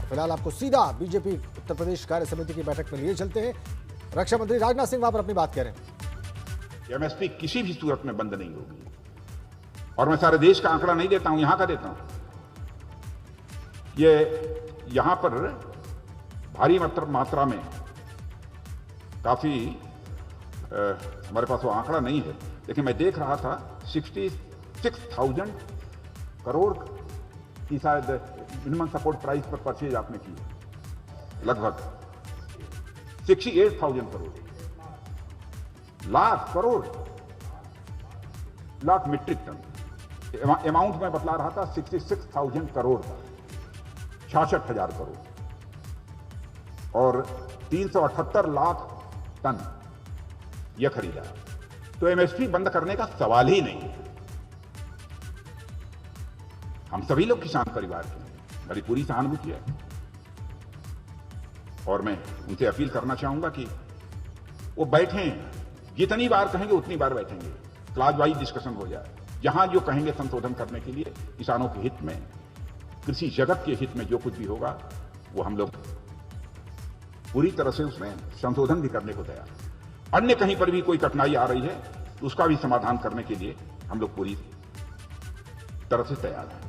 फिलहाल आपको सीधा बीजेपी उत्तर प्रदेश कार्य समिति की बैठक में लिए चलते हैं। रक्षा मंत्री राजनाथ सिंह वहां पर अपनी बात कह रहे हैं। एमएसपी किसी भी सूरत में बंद नहीं होगी, और मैं सारे देश का आंकड़ा नहीं देता हूं, यहां का देता हूं। ये यहां पर भारी मात्रा में काफी हमारे पास वो आंकड़ा नहीं है, लेकिन मैं देख रहा था 66,000 करोड़ की शायद मिनिमम सपोर्ट प्राइस पर परचेज आपने की, लगभग 68,000 crore, lakh metric tonne amount में बतला रहा था 66,000 करोड़ का, 66,000 करोड़, और 378 लाख टन यह खरीदा। तो एमएसपी बंद करने का सवाल ही नहीं है। हम सभी लोग किसान परिवार के हैं, मेरी पूरी सहानुभूति है, और मैं उनसे अपील करना चाहूंगा कि वो बैठें, जितनी बार कहेंगे उतनी बार बैठेंगे, क्लास वाइज डिस्कशन हो जाए, जहां जो कहेंगे संशोधन करने के लिए, किसानों के हित में, कृषि जगत के हित में जो कुछ भी होगा वो हम लोग पूरी तरह से उसमें संशोधन भी करने को तैयार। अन्य कहीं पर भी कोई कठिनाई आ रही है तो उसका भी समाधान करने के लिए हम लोग पूरी तरह से तैयार हैं।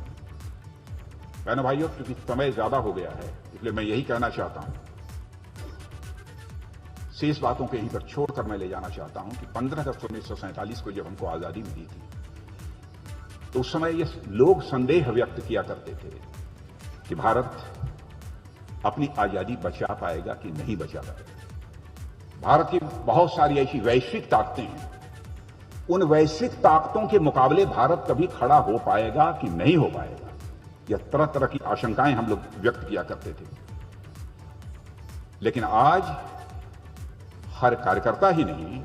बहनों भाइयों, क्योंकि समय ज्यादा हो गया है, इसलिए मैं यही कहना चाहता हूं, शेष बातों को यहीं पर छोड़कर मैं ले जाना चाहता हूं कि 15 अगस्त 1947 को जब हमको आजादी मिली थी, तो उस समय ये लोग संदेह व्यक्त किया करते थे कि भारत अपनी आजादी बचा पाएगा कि नहीं बचा पाएगा। भारत की बहुत सारी ऐसी वैश्विक ताकतें हैं, उन वैश्विक ताकतों के मुकाबले भारत कभी खड़ा हो पाएगा कि नहीं हो पाएगा, यह तरह तरह की आशंकाएं हम लोग व्यक्त किया करते थे। लेकिन आज हर कार्यकर्ता ही नहीं,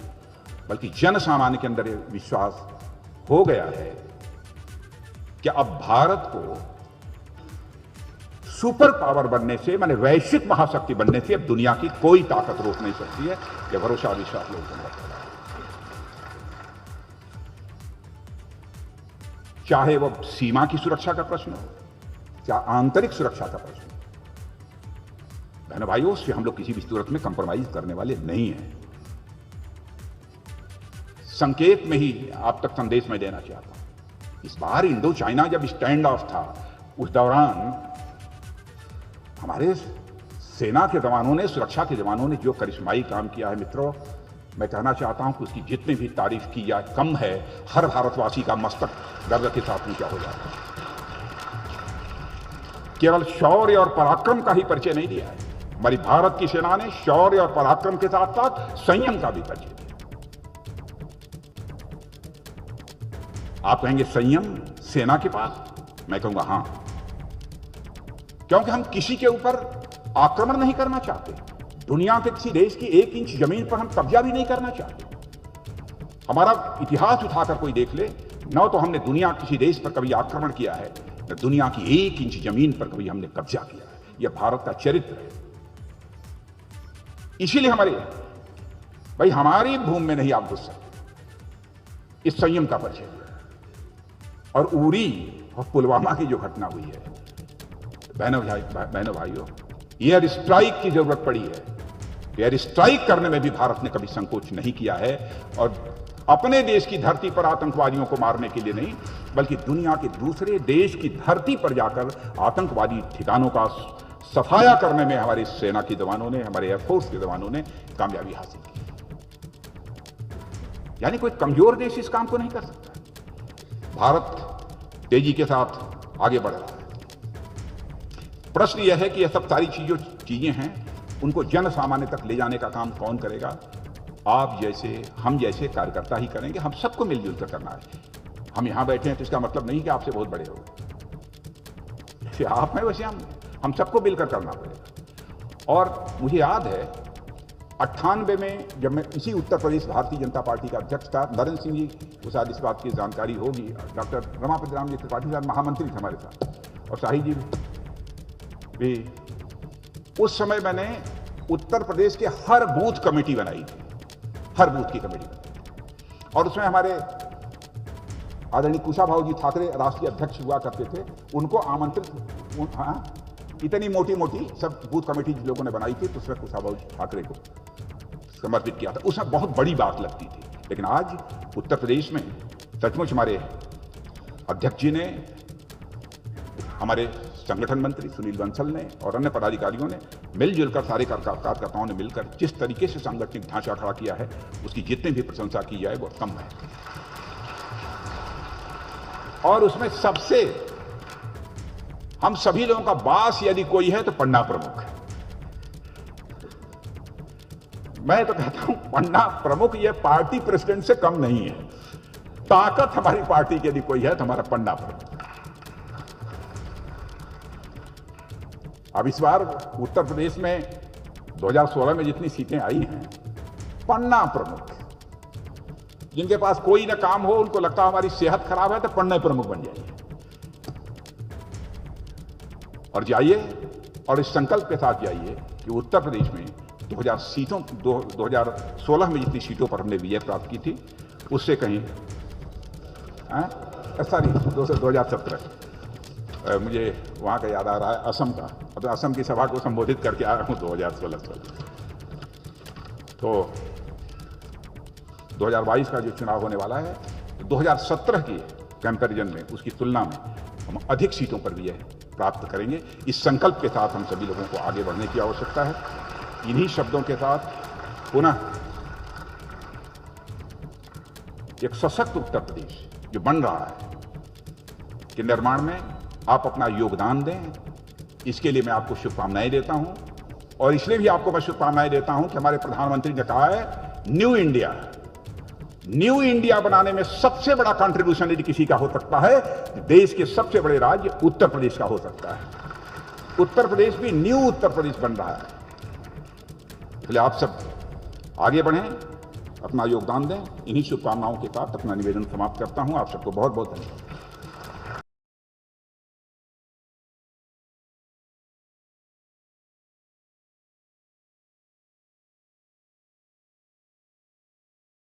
बल्कि जन सामान्य के अंदर विश्वास हो गया है कि अब भारत को सुपर पावर बनने से, माने वैश्विक महाशक्ति बनने से अब दुनिया की कोई ताकत रोक नहीं सकती है। यह भरोसा और विश्वास लोगों को रखता है, चाहे वह सीमा की सुरक्षा का प्रश्न हो, चाहे आंतरिक सुरक्षा का प्रश्न हो। बहनों भाइयों, उससे हम लोग किसी भी सूरत में कंप्रोमाइज करने वाले नहीं हैं। संकेत में ही आप तक संदेश में देना चाहता हूं, इस बार इंडो चाइना जब स्टैंड ऑफ था, उस दौरान हमारे सेना के जवानों ने, सुरक्षा के जवानों ने जो करिश्माई काम किया है मित्रों, मैं कहना चाहता हूं कि उसकी जितनी भी तारीफ की जाए कम है। हर भारतवासी का मस्तक गर्व के साथ नीचा हो जाता है। केवल शौर्य और पराक्रम का ही परिचय नहीं दिया है, हमारी भारत की सेना ने शौर्य और पराक्रम के साथ साथ संयम का भी परिचय दिया। आप कहेंगे संयम सेना के पास, मैं कहूंगा हां, क्योंकि हम किसी के ऊपर आक्रमण नहीं करना चाहते। दुनिया के किसी देश की 1 इंच जमीन पर हम कब्जा भी नहीं करना चाहते। हमारा इतिहास उठाकर कोई देख ले, न तो हमने दुनिया किसी देश पर कभी आक्रमण किया है, न दुनिया की 1 इंच जमीन पर कभी हमने कब्जा किया है। यह भारत का चरित्र है। इसीलिए हमारी भूमि में नहीं आप घुस सकते, इस संयम का परिचय दिया। और उरी और पुलवामा की जो घटना हुई है, बहनों भाइयों, एयर स्ट्राइक की जरूरत पड़ी है। एयर स्ट्राइक करने में भी भारत ने कभी संकोच नहीं किया है, और अपने देश की धरती पर आतंकवादियों को मारने के लिए नहीं, बल्कि दुनिया के दूसरे देश की धरती पर जाकर आतंकवादी ठिकानों का सफाया करने में हमारी सेना के जवानों ने, हमारे एयरफोर्स के जवानों ने कामयाबी हासिल की। यानी कोई कमजोर देश इस काम को नहीं कर सकता। भारत तेजी के साथ आगे बढ़ रहा है। प्रश्न यह है कि यह सब सारी चीजें हैं, उनको जन सामान्य तक ले जाने का काम कौन करेगा? आप जैसे, हम जैसे कार्यकर्ता ही करेंगे। हम सबको मिलजुल कर करना है। हम यहां बैठे हैं तो इसका मतलब नहीं कि आपसे बहुत बड़े हो गए। जैसे आप हैं वैसे हम सबको मिलकर करना पड़ेगा। और मुझे याद है 98 में जब मैं इसी उत्तर प्रदेश भारतीय जनता पार्टी का अध्यक्ष था, नरेंद्र सिंह जी को शायद इस बात की जानकारी होगी, डॉक्टर रमापति राम जी त्रिपाठी साहब महामंत्री थे हमारे साथ, और शाही जी भी। उस समय मैंने उत्तर प्रदेश के हर बूथ कमेटी बनाई थी, हर बूथ की कमेटी बनाई, और उसमें हमारे आदरणीय कुशाभाऊ जी ठाकरे राष्ट्रीय अध्यक्ष हुआ करते थे, उनको आमंत्रित, हाँ, इतनी मोटी मोटी सब बूथ कमेटी जिन लोगों ने बनाई थी तो उसमें कुशाभाऊ ठाकरे को समर्पित किया था, उसमें बहुत बड़ी बात लगती थी। लेकिन आज उत्तर प्रदेश में सचमुच हमारे अध्यक्ष जी ने, हमारे संगठन मंत्री सुनील बंसल ने और अन्य पदाधिकारियों ने मिलजुल कर, सारे कार्यकर्ताओं ने मिलकर जिस तरीके से सांगठनिक ढांचा खड़ा किया है, उसकी जितनी भी प्रशंसा की जाए वो कम है। और उसमें सबसे हम सभी लोगों का बास यदि कोई है तो पन्ना प्रमुख है। मैं तो कहता हूं पन्ना प्रमुख ये पार्टी प्रेसिडेंट से कम नहीं है। ताकत हमारी पार्टी की यदि कोई है तो हमारा पन्ना प्रमुख। अब इस बार उत्तर प्रदेश में 2016 में जितनी सीटें आई हैं, पन्ना प्रमुख, जिनके पास कोई ना काम हो, उनको लगता हमारी सेहत खराब है तो पन्ना प्रमुख बन जाइए और जाइए और इस संकल्प के साथ जाइए कि उत्तर प्रदेश में 2016 में जितनी सीटों पर हमने विजय प्राप्त की थी उससे कहीं सॉरी 2017 मुझे वहाँ का याद आ रहा है, असम का। अब असम की सभा को संबोधित करके आया हूँ 2016 तो 2022 का जो चुनाव होने वाला है, 2017 के कंपैरिजन में, उसकी तुलना में हम अधिक सीटों पर विजय प्राप्त करेंगे। इस संकल्प के साथ हम सभी लोगों को आगे बढ़ने की आवश्यकता है। इन्हीं शब्दों के साथ पुनः एक सशक्त उत्तर प्रदेश जो बन रहा है के निर्माण में आप अपना योगदान दें, इसके लिए मैं आपको शुभकामनाएं देता हूं। और इसलिए भी आपको मैं शुभकामनाएं देता हूं कि हमारे प्रधानमंत्री ने कहा है न्यू इंडिया बनाने में सबसे बड़ा कंट्रीब्यूशन यदि किसी का हो सकता है, देश के सबसे बड़े राज्य उत्तर प्रदेश का हो सकता है। उत्तर प्रदेश भी न्यू उत्तर प्रदेश बन रहा है। इसलिए आप सब आगे बढ़ें, अपना योगदान दें। इन्हीं शुभकामनाओं के साथ अपना निवेदन समाप्त करता हूं। आप सबको बहुत बहुत धन्यवाद।